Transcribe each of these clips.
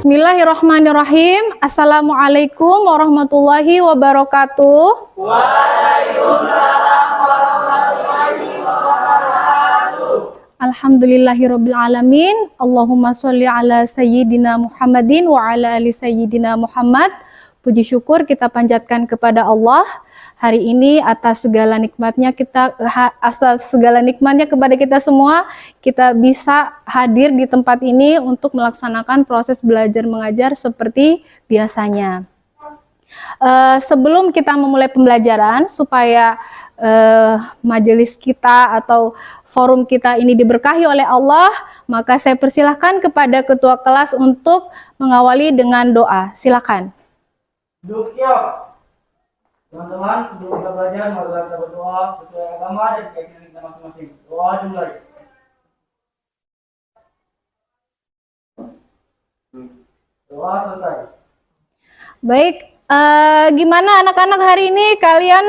Bismillahirrahmanirrahim. Assalamualaikum warahmatullahi wabarakatuh. Waalaikumsalam warahmatullahi wabarakatuh. Alhamdulillahirabbil alamin. Allahumma sholli ala sayyidina Muhammadin wa ala ali sayyidina Muhammad. Puji syukur kita panjatkan kepada Allah hari ini atas segala nikmatnya kepada kita semua, kita bisa hadir di tempat ini untuk melaksanakan proses belajar mengajar seperti biasanya. Sebelum kita memulai pembelajaran, supaya majelis kita atau forum kita ini diberkahi oleh Allah, maka saya persilahkan kepada ketua kelas untuk mengawali dengan doa. Silakan. Duduk siap. Teman-teman, sebelum kita belajar, mari kita berdoa sesuai agama dan keyakinan kita masing-masing. Doa dimulai. Doa selesai. Baik, gimana anak-anak hari ini? Kalian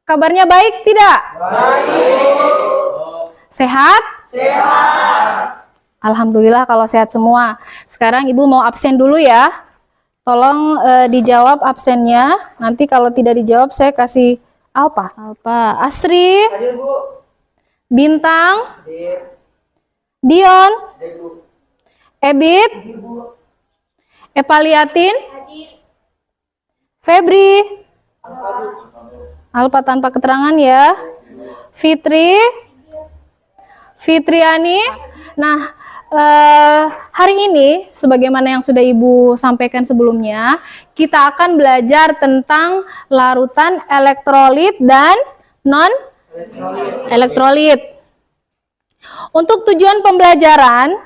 kabarnya baik tidak? Baik. Sehat? Sehat. Alhamdulillah kalau sehat semua. Sekarang Ibu mau absen dulu ya. Tolong dijawab absennya. Nanti kalau tidak dijawab saya kasih Alpa. Asri, Hadir, Bu. Bintang, Hadir. Dion, Hadir, Bu. Ebit, Hadir, Bu. Epaliatin, Hadir. Febri, Hadir. Alpa tanpa keterangan ya. Fitri, Fitriani. Nah, hari ini sebagaimana yang sudah Ibu sampaikan sebelumnya, kita akan belajar tentang larutan elektrolit dan non-elektrolit. Untuk tujuan pembelajaran,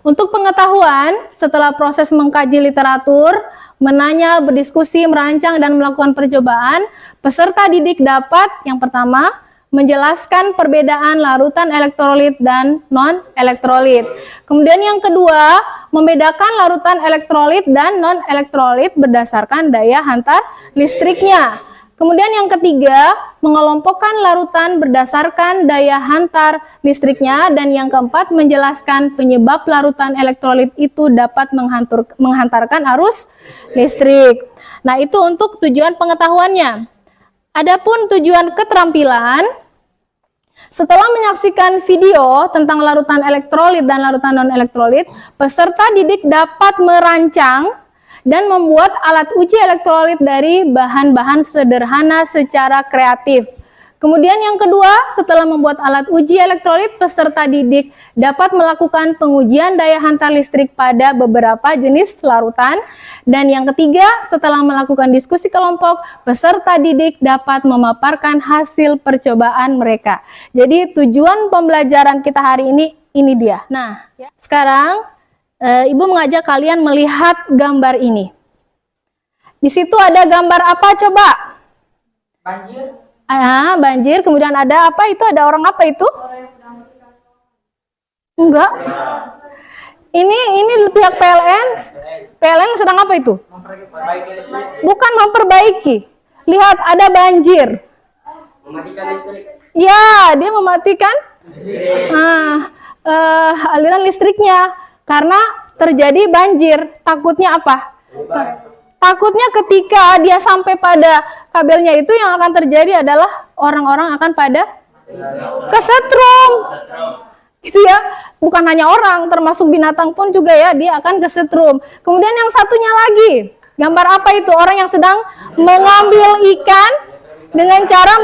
untuk pengetahuan setelah proses mengkaji literatur, menanya, berdiskusi, merancang, dan melakukan percobaan, peserta didik dapat yang pertama menjelaskan perbedaan larutan elektrolit dan non-elektrolit. Kemudian yang kedua, membedakan larutan elektrolit dan non-elektrolit berdasarkan daya hantar listriknya. Kemudian yang ketiga, mengelompokkan larutan berdasarkan daya hantar listriknya. Dan yang keempat, menjelaskan penyebab larutan elektrolit itu dapat menghantarkan arus listrik. Nah, itu untuk tujuan pengetahuannya. Adapun tujuan keterampilan, setelah menyaksikan video tentang larutan elektrolit dan larutan non-elektrolit, peserta didik dapat merancang dan membuat alat uji elektrolit dari bahan-bahan sederhana secara kreatif. Kemudian yang kedua, setelah membuat alat uji elektrolit, peserta didik dapat melakukan pengujian daya hantar listrik pada beberapa jenis larutan. Dan yang ketiga, setelah melakukan diskusi kelompok, peserta didik dapat memaparkan hasil percobaan mereka. Jadi tujuan pembelajaran kita hari ini dia. Nah, sekarang Ibu mengajak kalian melihat gambar ini. Di situ ada gambar apa coba? Banjir. Banjir, kemudian ada apa itu? Ada orang apa itu? Enggak. Ini pihak PLN. PLN sedang apa itu? Bukan memperbaiki. Lihat ada banjir. Mematikan listrik. Ya, dia mematikan aliran listriknya karena terjadi banjir. Takutnya apa? Takutnya ketika dia sampai pada kabelnya itu yang akan terjadi adalah orang-orang akan pada kesetrum. Gitu ya. Bukan hanya orang, termasuk binatang pun juga ya, dia akan kesetrum. Kemudian yang satunya lagi, gambar apa itu? Orang yang sedang mengambil ikan dengan cara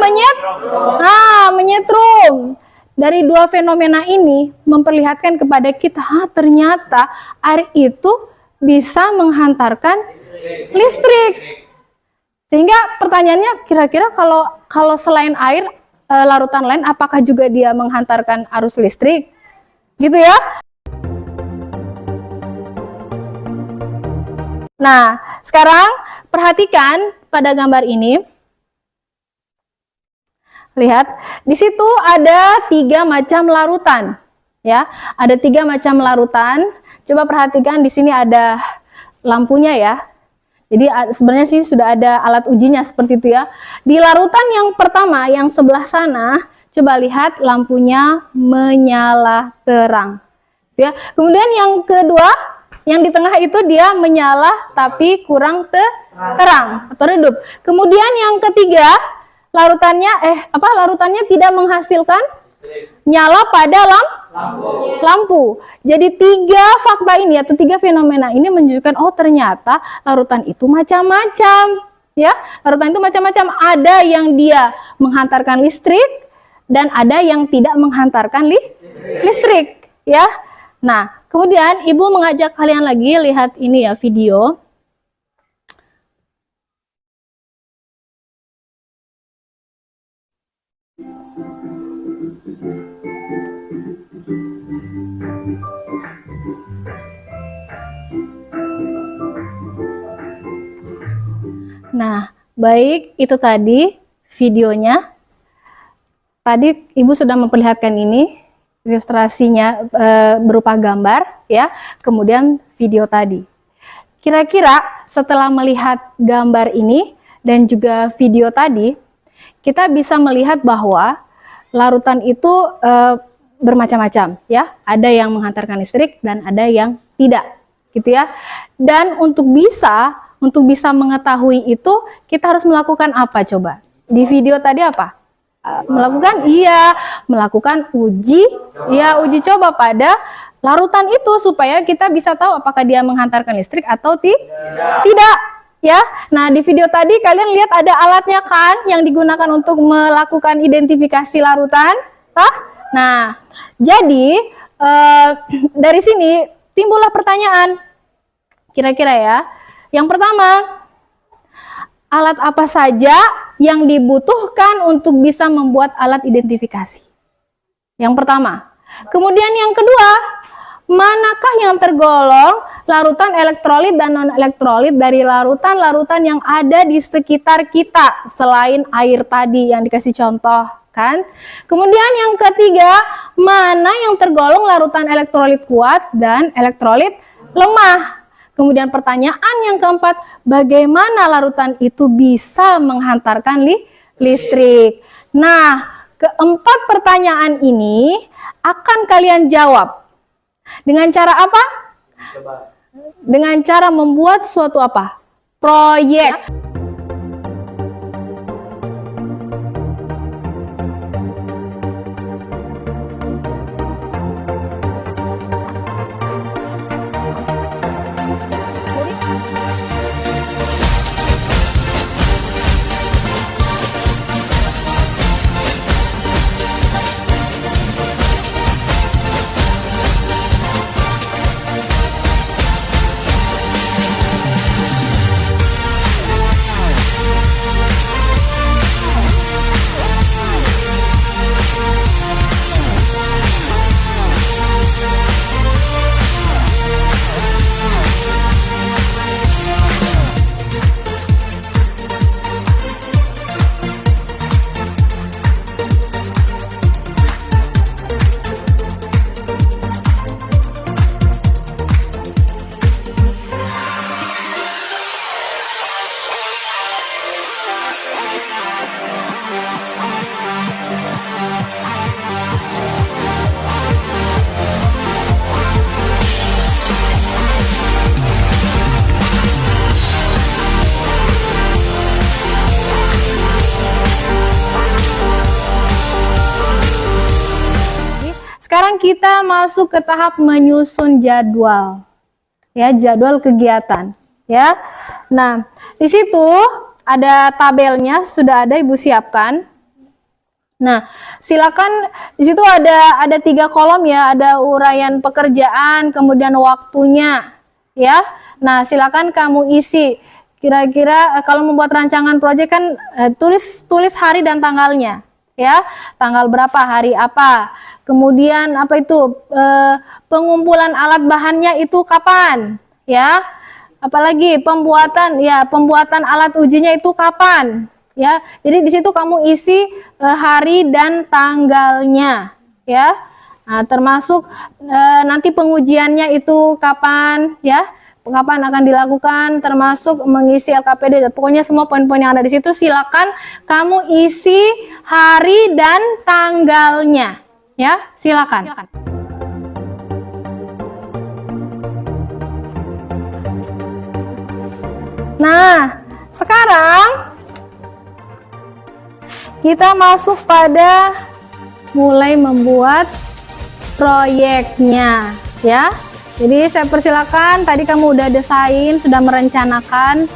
menyetrum. Dari dua fenomena ini memperlihatkan kepada kita, ternyata air itu bisa menghantarkan listrik. Sehingga pertanyaannya, kira-kira kalau selain air, larutan lain apakah juga dia menghantarkan arus listrik? Gitu ya. Nah, sekarang perhatikan pada gambar ini. Lihat, di situ ada 3 macam larutan. Ya, ada 3 macam larutan. Coba perhatikan di sini ada lampunya ya. Jadi sebenarnya sih sudah ada alat ujinya seperti itu ya. Di larutan yang pertama, yang sebelah sana, coba lihat lampunya menyala terang. Ya. Kemudian yang kedua, yang di tengah itu dia menyala tapi kurang terang atau redup. Kemudian yang ketiga, larutannya tidak menghasilkan nyala pada lampu. Jadi 3 fakta ini atau 3 fenomena ini menunjukkan oh ternyata larutan itu macam-macam. Ya, larutan itu macam-macam. Ada yang dia menghantarkan listrik dan ada yang tidak menghantarkan listrik. Ya. Nah, kemudian Ibu mengajak kalian lagi lihat ini ya video. Nah, baik itu tadi videonya. Tadi Ibu sudah memperlihatkan ini ilustrasinya berupa gambar ya, kemudian video tadi. Kira-kira setelah melihat gambar ini dan juga video tadi, kita bisa melihat bahwa larutan itu bermacam-macam ya. Ada yang menghantarkan listrik dan ada yang tidak, gitu ya. Dan untuk bisa mengetahui itu kita harus melakukan apa coba? Di video tadi apa? Melakukan uji coba pada larutan itu supaya kita bisa tahu apakah dia menghantarkan listrik atau tidak ya. Nah, di video tadi kalian lihat ada alatnya kan yang digunakan untuk melakukan identifikasi larutan. Nah, jadi dari sini timbullah pertanyaan kira-kira ya. Yang pertama, alat apa saja yang dibutuhkan untuk bisa membuat alat identifikasi? Yang pertama. Kemudian yang kedua, manakah yang tergolong larutan elektrolit dan non-elektrolit dari larutan-larutan yang ada di sekitar kita selain air tadi yang dikasih contoh kan? Kemudian yang ketiga, mana yang tergolong larutan elektrolit kuat dan elektrolit lemah? Kemudian pertanyaan yang keempat, bagaimana larutan itu bisa menghantarkan listrik? Nah, keempat pertanyaan ini akan kalian jawab. Dengan cara apa? Dengan cara membuat suatu apa? Proyek. Sekarang kita masuk ke tahap menyusun jadwal. Ya, jadwal kegiatan, ya. Nah, di situ ada tabelnya, sudah ada Ibu siapkan. Nah, silakan di situ ada 3 kolom ya, ada uraian pekerjaan, kemudian waktunya, ya. Nah, silakan kamu isi. Kira-kira kalau membuat rancangan proyek kan tulis hari dan tanggalnya, ya. Tanggal berapa, hari apa. Kemudian apa itu pengumpulan alat bahannya itu kapan, ya. Apalagi pembuatan alat ujinya itu kapan, ya. Jadi di situ kamu isi hari dan tanggalnya, ya. Nah, termasuk nanti pengujiannya itu kapan, ya. Kapan akan dilakukan, termasuk mengisi LKPD. Pokoknya semua poin-poin yang ada di situ silakan kamu isi hari dan tanggalnya. Ya, silakan. Nah, sekarang kita masuk pada mulai membuat proyeknya ya. Jadi saya persilakan, tadi kamu udah desain, sudah merencanakan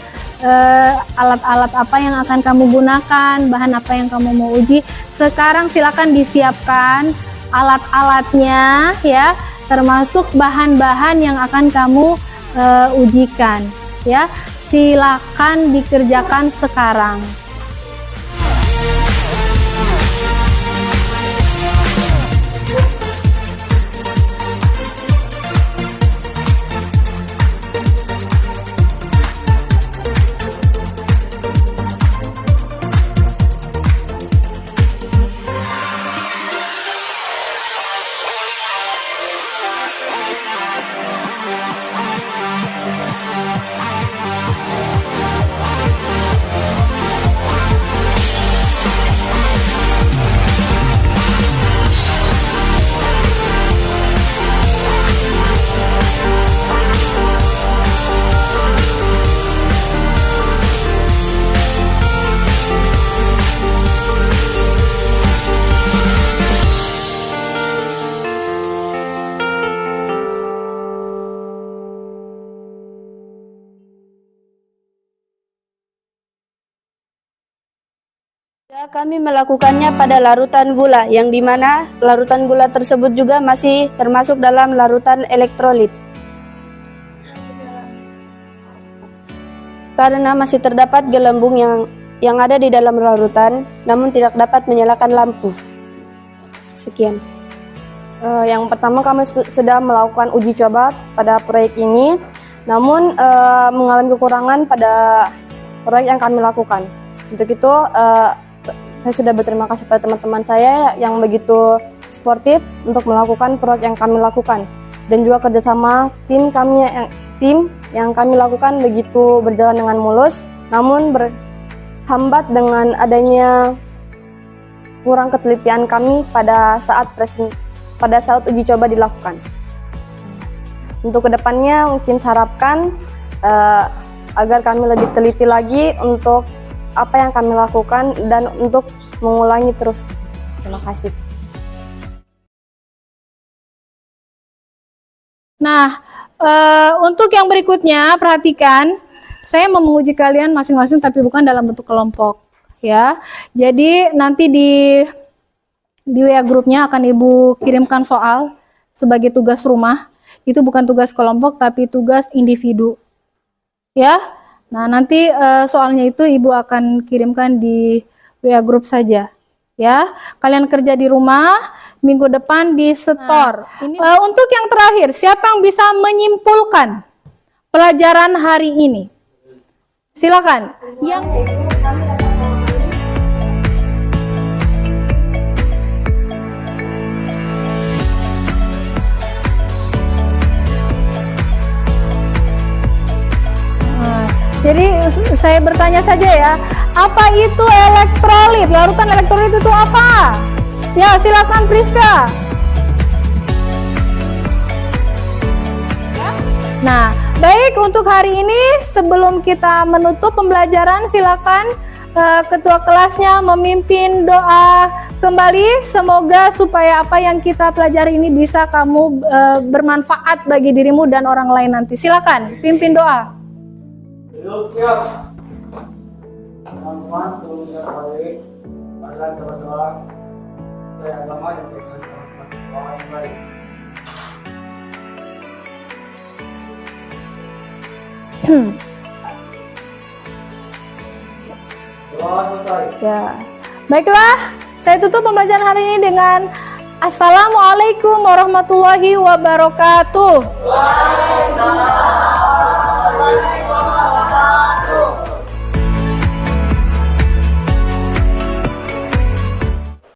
alat-alat apa yang akan kamu gunakan, bahan apa yang kamu mau uji. Sekarang silakan disiapkan alat-alatnya ya, termasuk bahan-bahan yang akan kamu ujikan ya. Silakan dikerjakan sekarang. Kami melakukannya pada larutan gula, yang dimana larutan gula tersebut juga masih termasuk dalam larutan elektrolit. Karena masih terdapat gelembung yang ada di dalam larutan, namun tidak dapat menyalakan lampu. Sekian. Yang pertama kami sudah melakukan uji coba pada proyek ini, namun mengalami kekurangan pada proyek yang kami lakukan. Untuk itu saya sudah berterima kasih pada teman-teman saya yang begitu sportif untuk melakukan proyek yang kami lakukan, dan juga kerjasama tim yang kami lakukan begitu berjalan dengan mulus, namun berhambat dengan adanya kurang ketelitian kami pada saat uji coba dilakukan. Untuk kedepannya mungkin saya harapkan agar kami lebih teliti lagi untuk apa yang kami lakukan dan untuk mengulangi terus. Terima kasih. Nah, untuk yang berikutnya perhatikan, saya mau menguji kalian masing-masing tapi bukan dalam bentuk kelompok ya. Jadi nanti di WA grupnya akan Ibu kirimkan soal sebagai tugas rumah. Itu bukan tugas kelompok tapi tugas individu ya. Nah, nanti soalnya itu Ibu akan kirimkan di WA grup saja ya. Kalian kerja di rumah, minggu depan di setor. Untuk yang terakhir, siapa yang bisa menyimpulkan pelajaran hari ini? Silakan. Jadi saya bertanya saja ya, apa itu elektrolit? Larutan elektrolit itu apa? Ya, silakan Priska. Nah, baik, untuk hari ini sebelum kita menutup pembelajaran, silakan ketua kelasnya memimpin doa kembali. Semoga supaya apa yang kita pelajari ini bisa kamu bermanfaat bagi dirimu dan orang lain nanti. Silakan pimpin doa. Duduk siap. Teman-teman, sebelum kita balik, marilah kita berdoa supaya agama dan keyakinan doa yang baik. Doa selesai. Ya, baiklah. Saya tutup pembelajaran hari ini dengan Assalamualaikum warahmatullahi wabarakatuh. Waalaikumsalam.